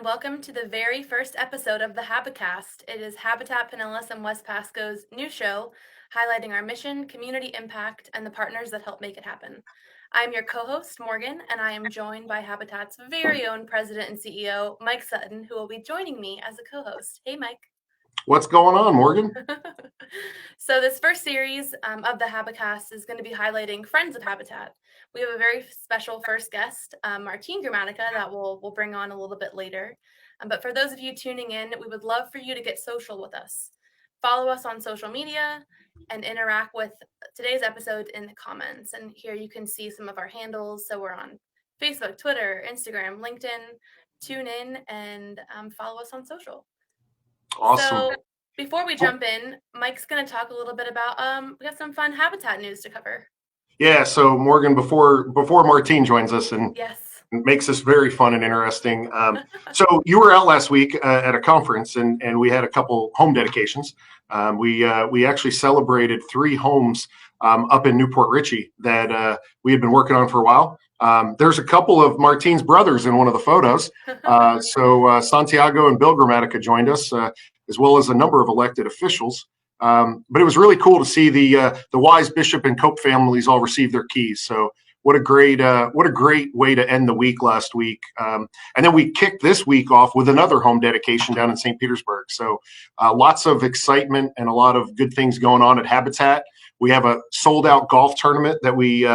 and welcome to the very first episode of the Habicast. It is Habitat Pinellas and West Pasco's new show, highlighting our mission, community impact, and the partners that help make it happen. I'm your co-host, Morgan, and I am joined by Habitat's very own president and CEO, Mike Sutton, who will be joining me as a co-host. Hey, Mike. What's going on, Morgan? So this first series of the Habicast is going to be highlighting friends of Habitat. We have a very special first guest, Martine Gramatica, that we'll bring on a little bit later. But for those of you tuning in, we would love for you to get social with us. Follow us on social media and interact with today's episode in the comments. And here you can see some of our handles. So we're on Facebook, Twitter, Instagram, LinkedIn. Tune in and follow us on social. Awesome. So before we jump in, Mike's going to talk a little bit about, we got some fun Habitat news to cover. Yeah, so Morgan, before Martine joins us and Yes. makes this very fun and interesting. So you were out last week at a conference, and we had a couple home dedications. We actually celebrated 3 homes up in Newport Richey that we had been working on for a while. There's a couple of Martine's brothers in one of the photos. So Santiago and Bill Gramatica joined us, as well as a number of elected officials. But it was really cool to see the Wise, Bishop, and Cope families all receive their keys. So what a great way to end the week last week. And then we kicked this week off with another home dedication down in St. Petersburg. So lots of excitement and a lot of good things going on at Habitat. We have a sold out golf tournament that we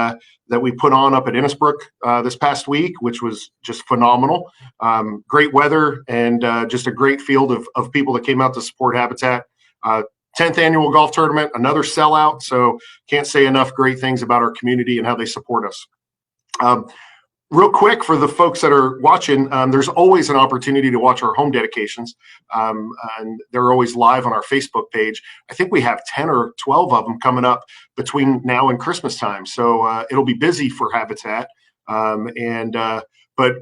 put on up at Innisbrook this past week, which was just phenomenal. Great weather and just a great field of people that came out to support Habitat. 10th annual golf tournament, another sellout. So can't say enough great things about our community and how they support us. Real quick for the folks that are watching, there's always an opportunity to watch our home dedications. And they're always live on our Facebook page. I think we have 10 or 12 of them coming up between now and Christmas time. So it'll be busy for Habitat. But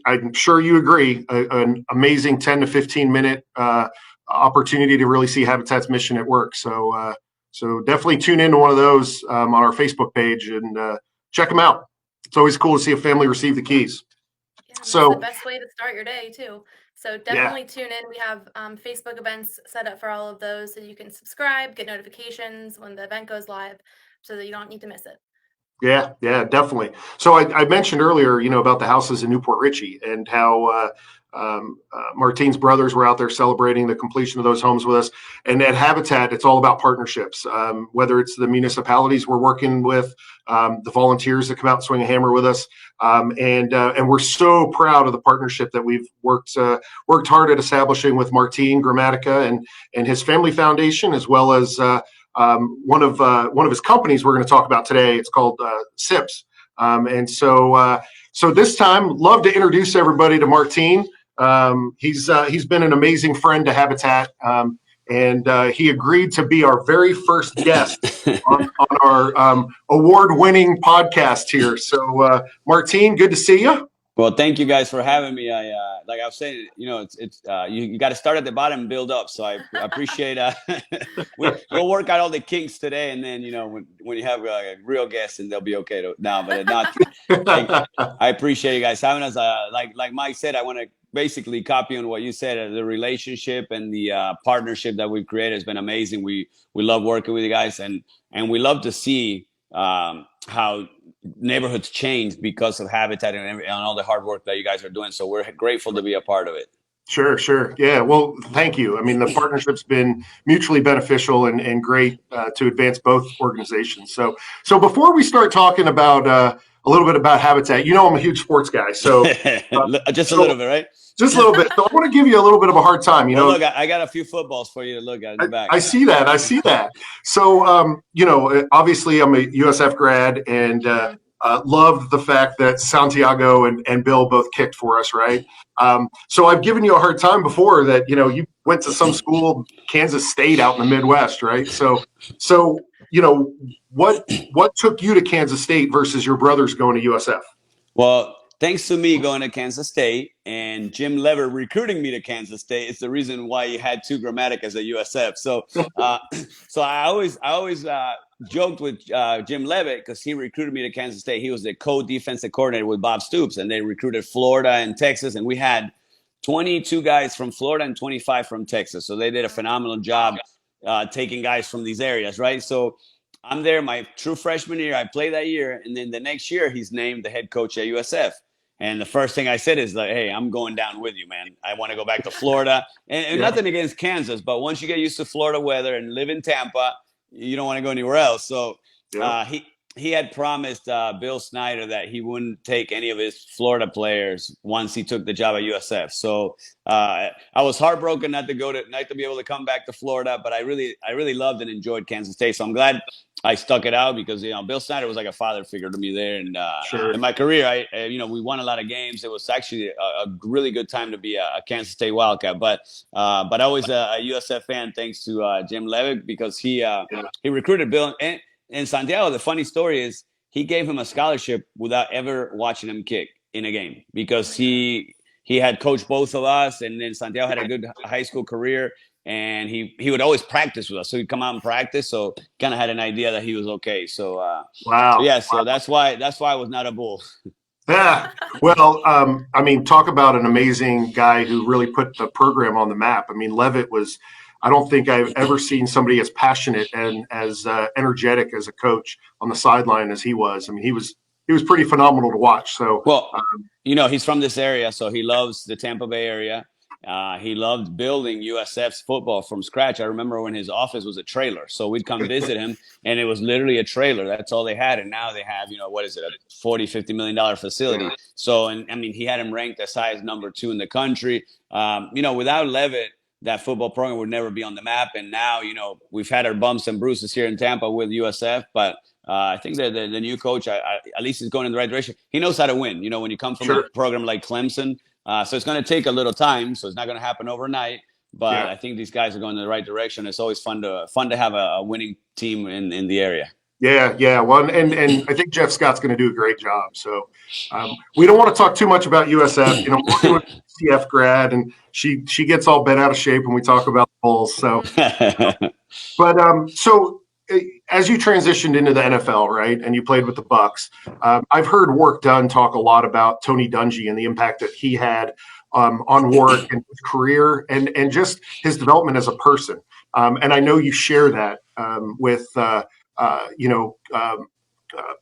I'm sure you agree, an amazing 10 to 15 minute opportunity to really see Habitat's mission at work. So definitely tune into one of those on our Facebook page and check them out. It's always cool to see a family receive the keys. Yeah, that's the best way to start your day too. So definitely tune in. We have Facebook events set up for all of those, so you can subscribe, get notifications when the event goes live, so that you don't need to miss it. Yeah, definitely. So I mentioned earlier, about the houses in Newport Richey and how Martine's brothers were out there celebrating the completion of those homes with us. And at Habitat, it's all about partnerships, whether it's the municipalities we're working with, the volunteers that come out and swing a hammer with us. And we're so proud of the partnership that we've worked hard at establishing with Martine Gramatica and his family foundation, as well as one of his companies we're going to talk about today. It's called Sips. So this time, love to introduce everybody to Martine. He's been an amazing friend to Habitat, and he agreed to be our very first guest on our award-winning podcast here. So, Martine, good to see you. Well, thank you guys for having me. Like I was saying, it's you got to start at the bottom and build up. So I appreciate we'll work out all the kinks today, and then when you have a real guest, and they'll be okay but not. I appreciate you guys having us. Like Mike said, I want to basically copy on what you said. The relationship and the partnership that we've created has been amazing. We love working with you guys, and we love to see how neighborhoods change because of Habitat and all the hard work that you guys are doing. So we're grateful to be a part of it. Sure. Yeah. Well, thank you. I mean, the partnership's been mutually beneficial and great to advance both organizations. So before we start talking about a little bit about Habitat, I'm a huge sports guy. So just a little bit, right? Just a little bit. So I want to give you a little bit of a hard time. Look, I got a few footballs for you to look at in the back. I see that. So, obviously I'm a USF grad and loved the fact that Santiago and Bill both kicked for us, right? So I've given you a hard time before that, you went to some school, Kansas State out in the Midwest, right? So what took you to Kansas State versus your brothers going to USF? Well, thanks to me going to Kansas State and Jim Lever recruiting me to Kansas State, it's the reason why you had 2 Gramaticas at USF. So, I always joked with Jim Levitt because he recruited me to Kansas State. He was the co-defensive coordinator with Bob Stoops, and they recruited Florida and Texas, and we had 22 guys from Florida and 25 from Texas. So they did a phenomenal job taking guys from these areas, right? So I'm there my true freshman year. I play that year, and then the next year he's named the head coach at USF. And the first thing I said is like, "Hey, I'm going down with you, man. I want to go back to Florida." And Yeah. nothing against Kansas, but once you get used to Florida weather and live in Tampa, you don't want to go anywhere else. So Yeah. he had promised Bill Snyder that he wouldn't take any of his Florida players once he took the job at USF. So I was heartbroken not to be able to come back to Florida, but I really loved and enjoyed Kansas State. So I'm glad I stuck it out because Bill Snyder was like a father figure to me there, and Sure. in my career, we won a lot of games. It was actually a really good time to be a Kansas State Wildcat, but I was a USF fan thanks to Jim Levitt because he recruited Bill and Santiago. The funny story is he gave him a scholarship without ever watching him kick in a game because he had coached both of us, and then Santiago had a good high school career. And he would always practice with us. So he'd come out and practice. So kind of had an idea that he was okay. So, Wow. so that's why I was not a Bull. Yeah. Well, I mean, talk about an amazing guy who really put the program on the map. I mean, Levitt was, I don't think I've ever seen somebody as passionate and as energetic as a coach on the sideline as he was. I mean, he was pretty phenomenal to watch. So, Well, he's from this area, so he loves the Tampa Bay area. He loved building USF's football from scratch. I remember when his office was a trailer. So we'd come visit him, and it was literally a trailer. That's all they had. And now they have, what is it, a $40-50 million facility. So, and I mean, he had him ranked as high as number 2 in the country. Without Levitt, that football program would never be on the map. And now, we've had our bumps and bruises here in Tampa with USF, but I think that the new coach, at least, is going in the right direction. He knows how to win. When you come from a program like Clemson, so it's going to take a little time. So it's not going to happen overnight. But I think these guys are going in the right direction. It's always fun to have a winning team in the area. Yeah. Well, and I think Jeff Scott's going to do a great job. So we don't want to talk too much about USF. Morgan was a CF grad, and she gets all bent out of shape when we talk about the Bulls. So, but so as you transitioned into the NFL, right, and you played with the Bucks, I've heard Warwick Dunn talk a lot about Tony Dungy and the impact that he had on Warwick and his career and just his development as a person. And I know you share that with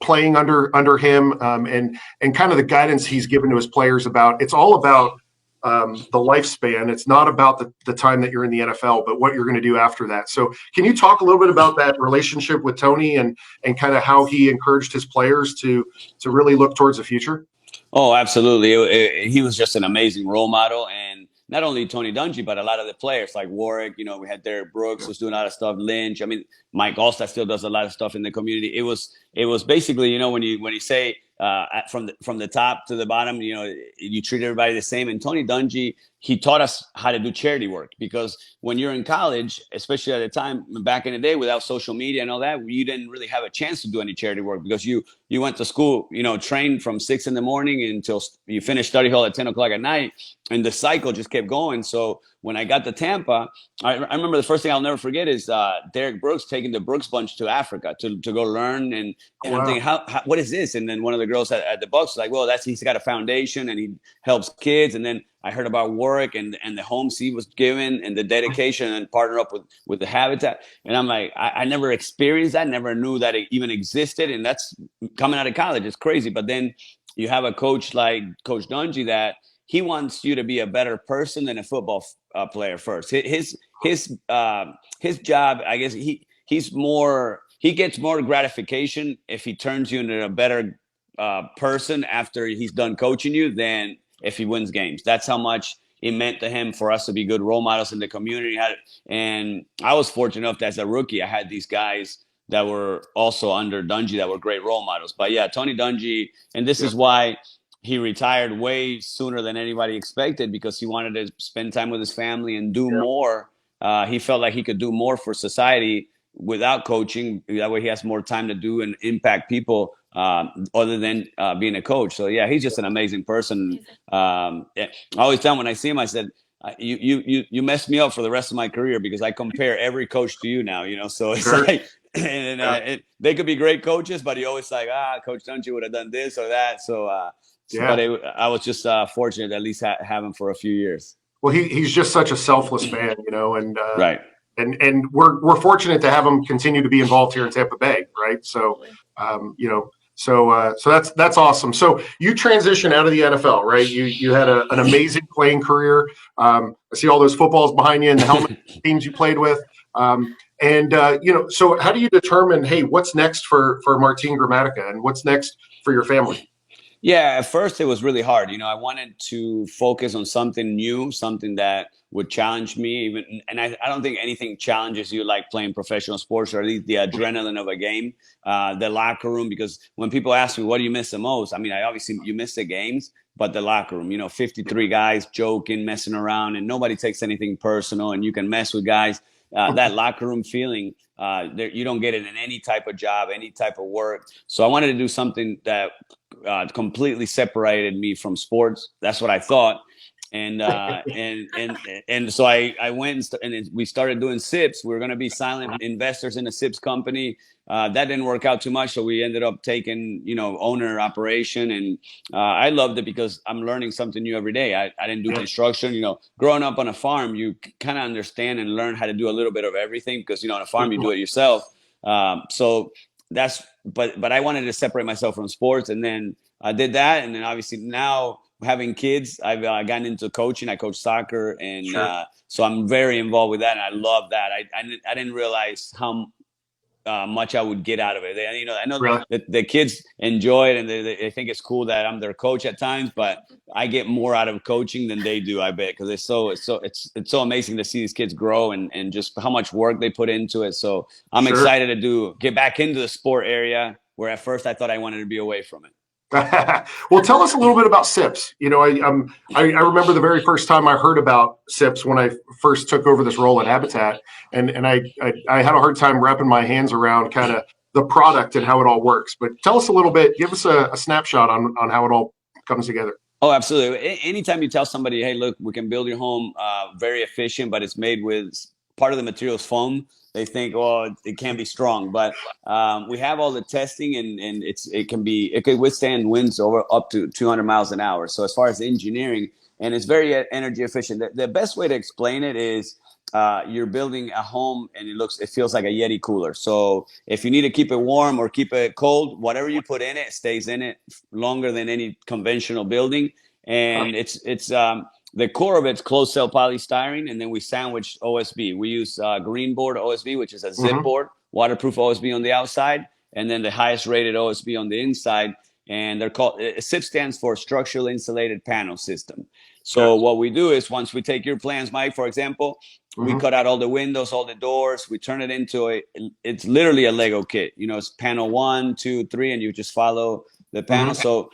playing under him and kind of the guidance he's given to his players about. It's all about the lifespan. It's not about the time that you're in the NFL, but what you're going to do after that. So can you talk a little bit about that relationship with Tony and kind of how he encouraged his players to really look towards the future? Oh, absolutely. He was just an amazing role model. And not only Tony Dungy, but a lot of the players like Warwick, we had Derek Brooks who's doing a lot of stuff, Lynch. I mean, Mike Allstott still does a lot of stuff in the community. It was basically, when you say from the top to the bottom, you treat everybody the same. And Tony Dungy, he taught us how to do charity work because when you're in college, especially at the time back in the day without social media and all that, you didn't really have a chance to do any charity work because you went to school, trained from 6 a.m. until you finished study hall at 10 o'clock at night. And the cycle just kept going. So when I got to Tampa, I remember the first thing I'll never forget is Derek Brooks taking the Brooks bunch to Africa to go learn. And Wow. I'm thinking, what is this? And then one of the girls at the Bucks was like, well, he's got a foundation and he helps kids. And then I heard about Warwick and the homes he was given and the dedication and partner up with the Habitat. And I'm like, I never experienced that, never knew that it even existed. And that's coming out of college. It's crazy. But then you have a coach like Coach Dungy that he wants you to be a better person than a football player first. His job, I guess, he gets more gratification if he turns you into a better person after he's done coaching you than if he wins games. That's how much it meant to him for us to be good role models in the community. And I was fortunate enough that as a rookie, I had these guys that were also under Dungy that were great role models. But yeah, Tony Dungy, and this is why he retired way sooner than anybody expected because he wanted to spend time with his family and do more. He felt like he could do more for society without coaching. That way he has more time to do and impact people other than being a coach. So yeah, he's just an amazing person. I always tell him when I see him, I said, you messed me up for the rest of my career because I compare every coach to you now, so it's like, and they could be great coaches, but he always like, Coach Dungy would have done this or that. So, but I was just fortunate to at least have him for a few years. Well, he's just such a selfless man, and Right. and we're fortunate to have him continue to be involved here in Tampa Bay, right? So, so that's awesome. So you transition out of the NFL, right? You had an amazing playing career. I see all those footballs behind you and the helmet teams you played with. So how do you determine, hey, what's next for Martin Gramatica and what's next for your family? Yeah, at first it was really hard. I wanted to focus on something new, something that would challenge me. And I don't think anything challenges you like playing professional sports, or at least the adrenaline of a game, the locker room. Because when people ask me, what do you miss the most? I mean, obviously you miss the games, but the locker room. 53 guys joking, messing around, and nobody takes anything personal, and you can mess with guys. That locker room feeling, you don't get it in any type of job, any type of work. So I wanted to do something that completely separated me from sports. That's what I thought. And so I went and we started doing sips. We were going to be silent investors in a sips company. That didn't work out too much, so we ended up taking owner operation, and I loved it because I'm learning something new every day. I didn't do construction. Growing up on a farm, you kind of understand and learn how to do a little bit of everything, because on a farm you do it yourself. So that's but I wanted to separate myself from sports, and then I did that, and then obviously now having kids, I've gotten into coaching. I coach soccer, and so I'm very involved with that, and I love that. I didn't realize how much I would get out of it. I know Really? that the kids enjoy it, and they think it's cool that I'm their coach at times, but I get more out of coaching than they do, I bet, because it's so amazing to see these kids grow and just how much work they put into it. So I'm excited to get back into the sport area, where at first I thought I wanted to be away from it. Well, tell us a little bit about SIPS. I remember the very first time I heard about SIPS when I first took over this role at Habitat, and I had a hard time wrapping my hands around kind of the product and how it all works. But tell us a little bit, give us a snapshot on how it all comes together. Oh, absolutely. Anytime you tell somebody, hey, look, we can build your home very efficient, but it's made with part of the materials foam, they think, oh, it can't be strong. But we have all the testing, and it could withstand winds up to 200 miles an hour. So as far as engineering, and it's very energy efficient. The best way to explain it is you're building a home, and it feels like a Yeti cooler. So if you need to keep it warm or keep it cold, whatever you put in it stays in it longer than any conventional building. And it's the core of it's closed cell polystyrene, and then we sandwich OSB. We use green board OSB, which is a zip board, waterproof OSB on the outside, and then the highest rated OSB on the inside. And they're called SIP stands for Structural Insulated Panel System. So what we do is, once we take your plans, Mike, for example, we cut out all the windows, all the doors. We turn it into it's literally a Lego kit. It's panel 1, 2, 3, and you just follow the panel. So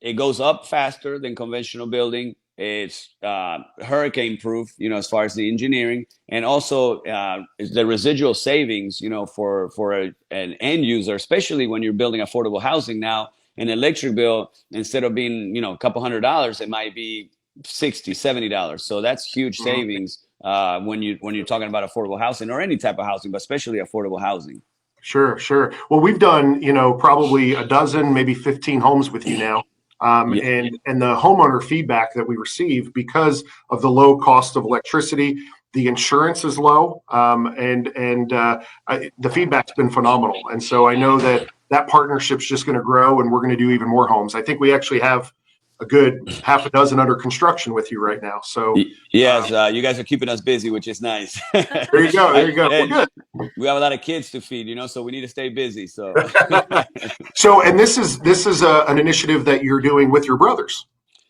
it goes up faster than conventional building. It's hurricane proof, as far as the engineering, and also the residual savings, for an end user, especially when you're building affordable housing now. An electric bill, instead of being, a couple $100, it might be $60, $70. So that's huge savings when you're talking about affordable housing, or any type of housing, but especially affordable housing. Sure, sure. Well, we've done, probably a dozen, maybe 15 homes with you now. And the homeowner feedback that we receive, because of the low cost of electricity, the insurance is low, and the feedback's been phenomenal. And so I know that partnership's just going to grow, and we're going to do even more homes. I think we actually have a good half a dozen under construction with you right now. So yes, you guys are keeping us busy, which is nice. There you go. Well, good. We have a lot of kids to feed, so we need to stay busy. So, and this is an initiative that you're doing with your brothers.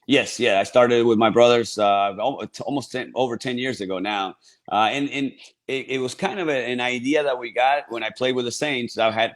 Yes, yeah, I started with my brothers almost over 10 years ago now, and it was kind of an idea that we got when I played with the Saints. I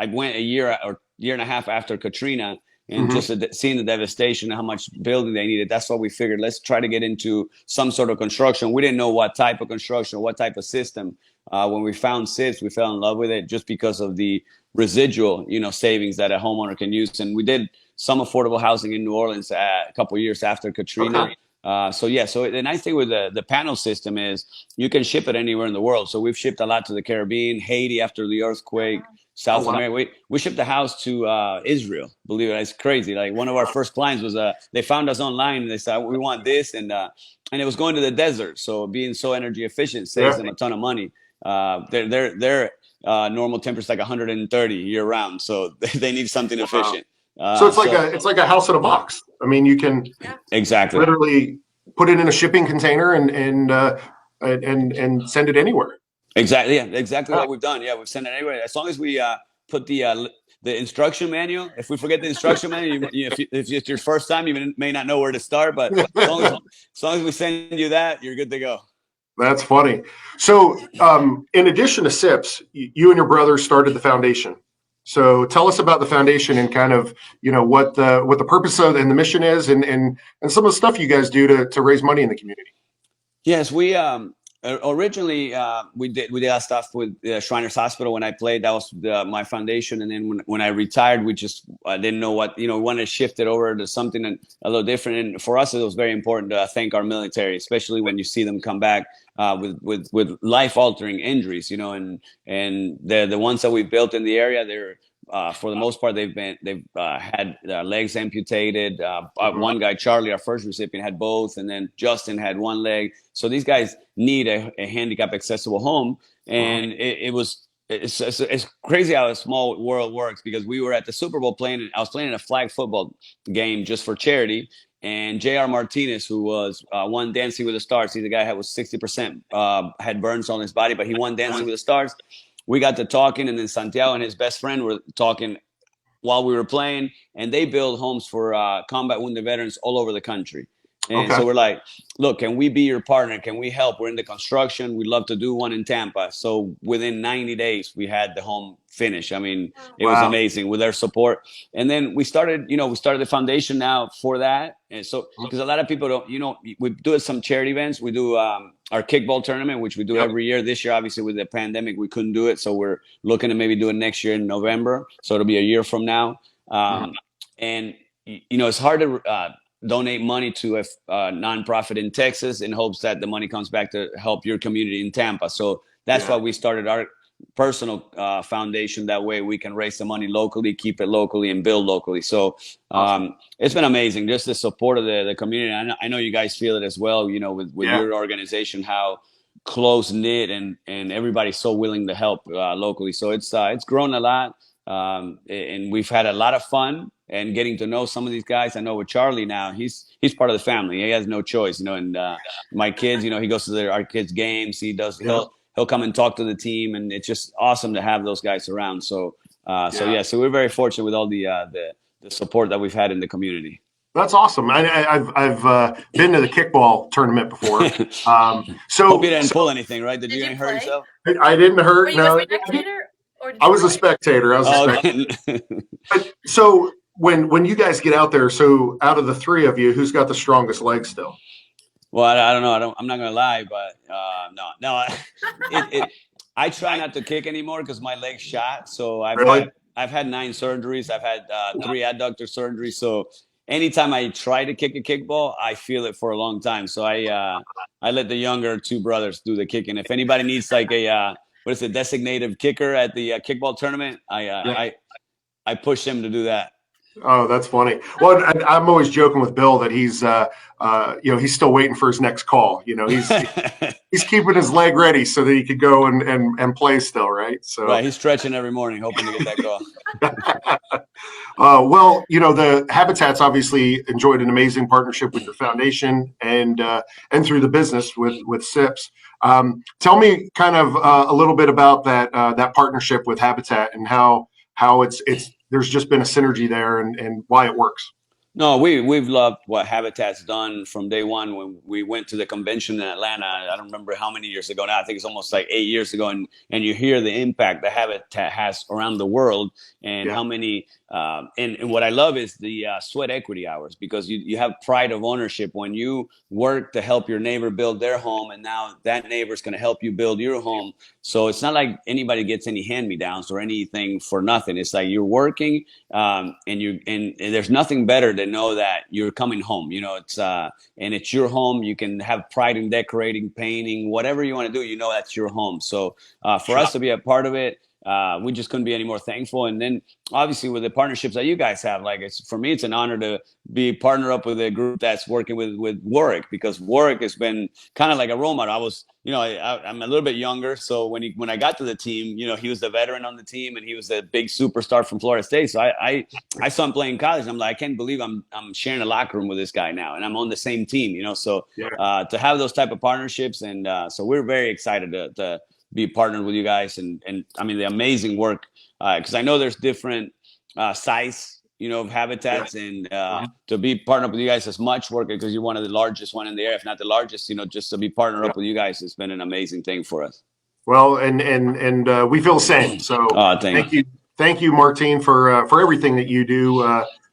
went a year or year and a half after Katrina, and just seeing the devastation and how much building they needed. That's what we figured. Let's try to get into some sort of construction. We didn't know what type of construction, what type of system. When we found SIPS, we fell in love with it just because of the residual, savings that a homeowner can use. And we did some affordable housing in New Orleans a couple of years after Katrina. Okay. So the nice thing with the panel system is you can ship it anywhere in the world. So we've shipped a lot to the Caribbean, Haiti after the earthquake, South wow. America. We shipped a house to Israel. Believe it, it's crazy. Like one of our first clients was they found us online and they said we want this, and it was going to the desert. So being so energy efficient saves Yeah. them a ton of money. Their normal temperature is like 130 year round, so they need something Wow. efficient. So it's So it's like a house in a box. I mean, you can Yeah. exactly. literally put it in a shipping container and send it anywhere. Exactly, yeah, exactly Yeah. what we've done. Yeah, we've sent it anywhere. As long as we put the instruction manual. If we forget the instruction manual, if it's your first time, you may not know where to start. But as long as we send you that, you're good to go. That's funny. So, in addition to SIPs, you and your brother started the foundation. So, tell us about the foundation and kind of what the purpose of and the mission is, and some of the stuff you guys do to raise money in the community. Yes, we originally we did that stuff with Shriners Hospital when I played. That was my foundation, and then when I retired, we just didn't know what we wanted to shift it over to something a little different. And for us, it was very important to thank our military, especially when you see them come back with life altering injuries. And the ones that we built in the area, they're for the most part, they've had legs amputated. One guy, Charlie, our first recipient, had both, and then Justin had one leg. So these guys need a handicap accessible home, and it's crazy how a small world works, because we were at the Super Bowl playing. I was playing in a flag football game just for charity, and J.R. Martinez, who was won Dancing with the Stars, he's the guy that was 60% had burns on his body, but he won Dancing with the Stars. We got to talking, and then Santiago and his best friend were talking while we were playing, and they build homes for combat wounded veterans all over the country. And Okay. so we're like, look, can we be your partner? Can we help? We're in the construction. We'd love to do one in Tampa. So within 90 days, we had the home finished. I mean, it was Wow. amazing with their support. And then we started the foundation now for that. And so, because a lot of people don't, we do some charity events. We do our kickball tournament, which we do every year. This year, obviously, with the pandemic, we couldn't do it. So we're looking to maybe do it next year in November. So it'll be a year from now. And, it's hard to donate money to a nonprofit in Texas in hopes that the money comes back to help your community in Tampa. So that's why we started our personal foundation. That way we can raise the money locally, keep it locally, and build locally. So it's been amazing, just the support of the community. I know you guys feel it as well, with your organization, how close knit and everybody's so willing to help locally. So it's grown a lot. And we've had a lot of fun and getting to know some of these guys. I know with Charlie now, he's part of the family. He has no choice, and my kids, he goes to our kids' games. He'll come and talk to the team, and it's just awesome to have those guys around. So so we're very fortunate with all the support that we've had in the community. That's awesome. I've been to the kickball tournament before. So hope you didn't pull anything, right? Did you hurt yourself? I didn't hurt. Were you No, a spectator? Or did I you was a play? spectator. So when you guys get out there, so out of the three of you, who's got the strongest leg still? Well, I don't know. I'm not gonna lie, but no. I try not to kick anymore because my leg's shot. So Really? I've had 9 surgeries. I've had 3 adductor surgeries. So anytime I try to kick a kickball, I feel it for a long time. So I let the younger 2 brothers do the kicking. If anybody needs like a what is it, designated kicker at the kickball tournament, I push them to do that. Oh, that's funny. Well, I'm always joking with Bill that he's he's still waiting for his next call. He's keeping his leg ready so that he could go and play still, right? So right, he's stretching every morning, hoping to get that call. Well, the Habitat's obviously enjoyed an amazing partnership with your foundation and through the business with SIPs. Tell me kind of a little bit about that partnership with Habitat and how it's there's just been a synergy there and why it works. No, we've loved what Habitat's done from day one when we went to the convention in Atlanta. I don't remember how many years ago now. I think it's almost like 8 years ago. And you hear the impact that Habitat has around the world and how many and what I love is the sweat equity hours, because you have pride of ownership when you work to help your neighbor build their home, and now that neighbor's going to help you build your home. So it's not like anybody gets any hand-me-downs or anything for nothing. It's like you're working and there's nothing better than know that you're coming home. It's and it's your home. You can have pride in decorating, painting, whatever you want to do. That's your home. So for us to be a part of it, we just couldn't be any more thankful. And then obviously with the partnerships that you guys have, like for me, it's an honor to be partner up with a group that's working with Warwick, because Warwick has been kind of like a role model. I was, I'm a little bit younger, so when I got to the team, he was the veteran on the team, and he was a big superstar from Florida State. So I saw him playing in college, and I'm like, I can't believe I'm sharing a locker room with this guy now, and I'm on the same team. So to have those type of partnerships, and so we're very excited to be partnered with you guys, and I mean the amazing work, because I know there's different size of habitats, and to be partnered with you guys is much work, because you're one of the largest one in the area, if not the largest. Just to be partnered up with you guys has been an amazing thing for us. Well, and we feel the same. So thank you, Martine, for everything that you do,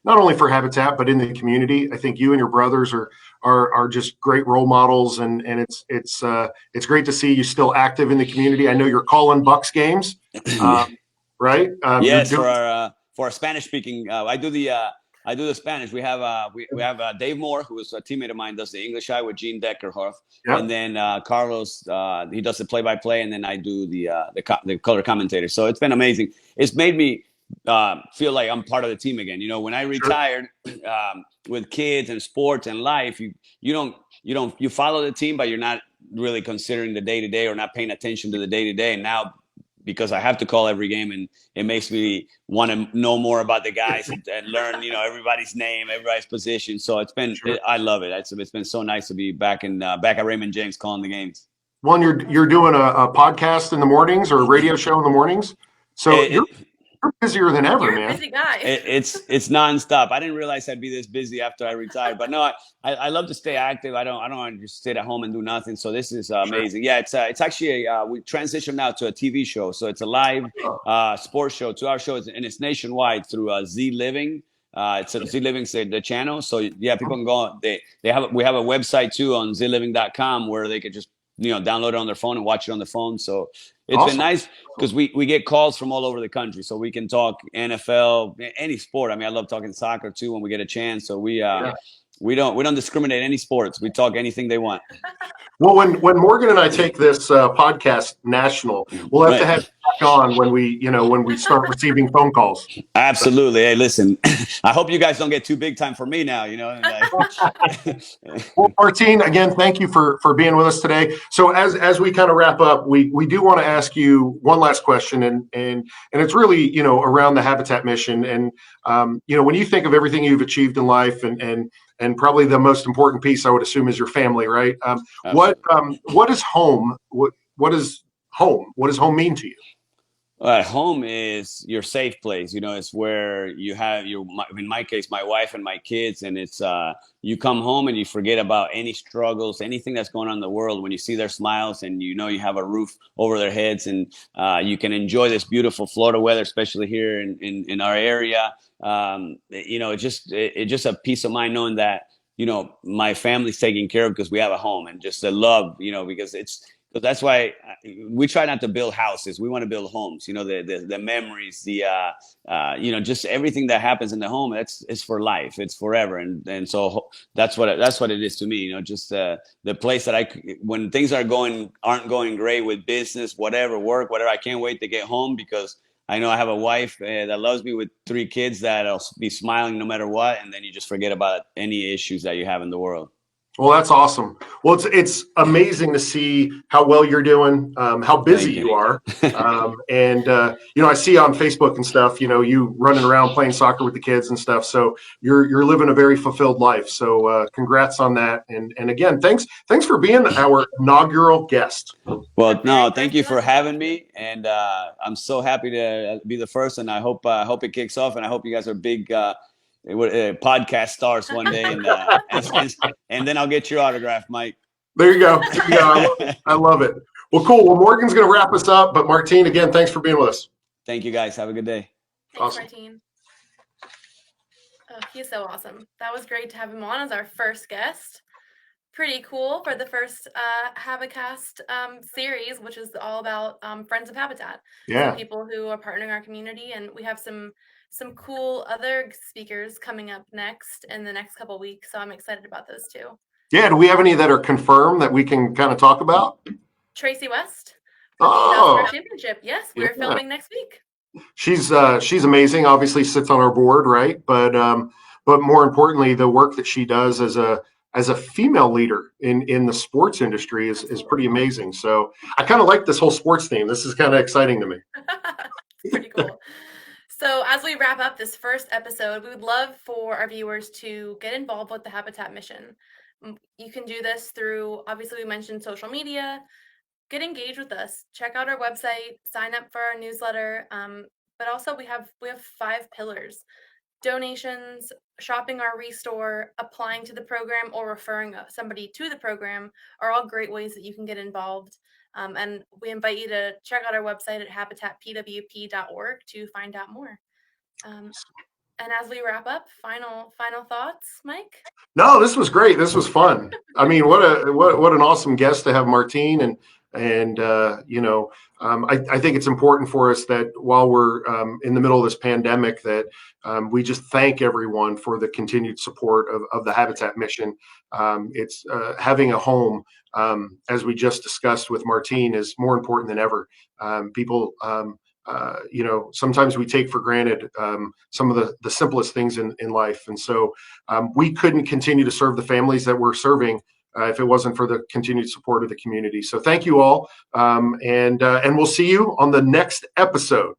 not only for Habitat but in the community. I think you and your brothers are just great role models, and it's great to see you still active in the community. I know you're calling Bucks games, right? Yes, for our Spanish speaking, I do the Spanish. We have Dave Moore, who is a teammate of mine, does the English eye with Gene Deckerhoff, and then Carlos, he does the play-by-play, and then I do the color commentator. So it's been amazing. It's made me feel like I'm part of the team again. When I retired, with kids and sports and life, you follow the team, but you're not really considering the day-to-day, or not paying attention to the day-to-day. And now, because I have to call every game, and it makes me want to know more about the guys, and learn, everybody's name, everybody's position. So I love it. It's been so nice to be back at Raymond James calling the games. Well, you're doing a podcast in the mornings, or a radio show in the mornings, so you're busier than ever, man. You're a busy guy. It's nonstop. I didn't realize I'd be this busy after I retired, but no, I love to stay active. I don't want to just sit at home and do nothing. So this is amazing. Yeah, it's actually we transitioned now to a TV show. So it's a live sports show, 2-hour show, and it's nationwide through Z Living. It's a Z Living, the channel. So yeah, people can go. We have a website too on zliving.com, where they could just download it on their phone and watch it on the phone. So it's been nice, because we get calls from all over the country, so we can talk NFL, any sport. I mean, I love talking soccer too when we get a chance. So we don't discriminate any sports. We talk anything they want. Well, when Morgan and I take this podcast national, we'll have to have back on when we start receiving phone calls. Absolutely. Hey, listen, I hope you guys don't get too big time for me now. Well, Martine, again, thank you for being with us today. So as we kind of wrap up, we do want to ask you one last question, and it's really around the Habitat mission, and when you think of everything you've achieved in life, and probably the most important piece, I would assume, is your family, right? What is home? What is home? What does home mean to you? Home is your safe place. It's where you have in my case, my wife and my kids, and it's you come home and you forget about any struggles, anything that's going on in the world. When you see their smiles, and you have a roof over their heads, and you can enjoy this beautiful Florida weather, especially here in our area. It's just a peace of mind knowing that my family's taken care of, because we have a home, and just the love, because that's why we try not to build houses. We want to build homes. The memories, just everything that happens in the home. It's for life. It's forever. And so that's what it is to me. Just the place that when things aren't going great with business, whatever, work, whatever. I can't wait to get home, because I know I have a wife that loves me, with 3 kids that'll be smiling no matter what. And then you just forget about any issues that you have in the world. Well, that's awesome. Well, it's amazing to see how well you're doing, how busy you are. And I see on Facebook and stuff, you running around playing soccer with the kids and stuff. So you're living a very fulfilled life. So congrats on that. And again, thanks for being our inaugural guest. Well, no, thank you for having me. And I'm so happy to be the first. And I hope it kicks off. And I hope you guys are big podcast stars one day, and then I'll get your autograph, Mike. There you go. I love it. Well, cool. Well, Morgan's going to wrap us up, but Martine, again, thanks for being with us. Thank you, guys. Have a good day. Thanks, awesome. Martine. Oh, he's so awesome. That was great to have him on as our first guest. Pretty cool for the first Habicast series, which is all about Friends of Habitat. Yeah. So people who are partnering our community, and we have some cool other speakers coming up next in the next couple of weeks. So I'm excited about those too. Yeah. Do we have any that are confirmed that we can kind of talk about? Tracy West for the Oh, World Championship. Yes, we're yeah. filming next week. She's amazing. Obviously, sits on our board, right? But more importantly, the work that she does as a female leader in the sports industry is pretty amazing. So I kind of like this whole sports theme. This is kind of exciting to me. It's pretty cool. So as we wrap up this first episode, we would love for our viewers to get involved with the Habitat mission. You can do this through, obviously we mentioned social media. Get engaged with us. Check out our website, sign up for our newsletter. But also we have 5 pillars: donations, shopping our restore, applying to the program, or referring somebody to the program are all great ways that you can get involved. And we invite you to check out our website at habitatpwp.org to find out more. And as we wrap up, final thoughts, Mike? No, this was great. This was fun. I mean, what an awesome guest to have Martine and I think it's important for us that while we're in the middle of this pandemic, that we just thank everyone for the continued support of the Habitat mission. It's having a home, as we just discussed with Martine, is more important than ever. People. Sometimes we take for granted some of the simplest things in life. And so we couldn't continue to serve the families that we're serving if it wasn't for the continued support of the community. So thank you all. And we'll see you on the next episode.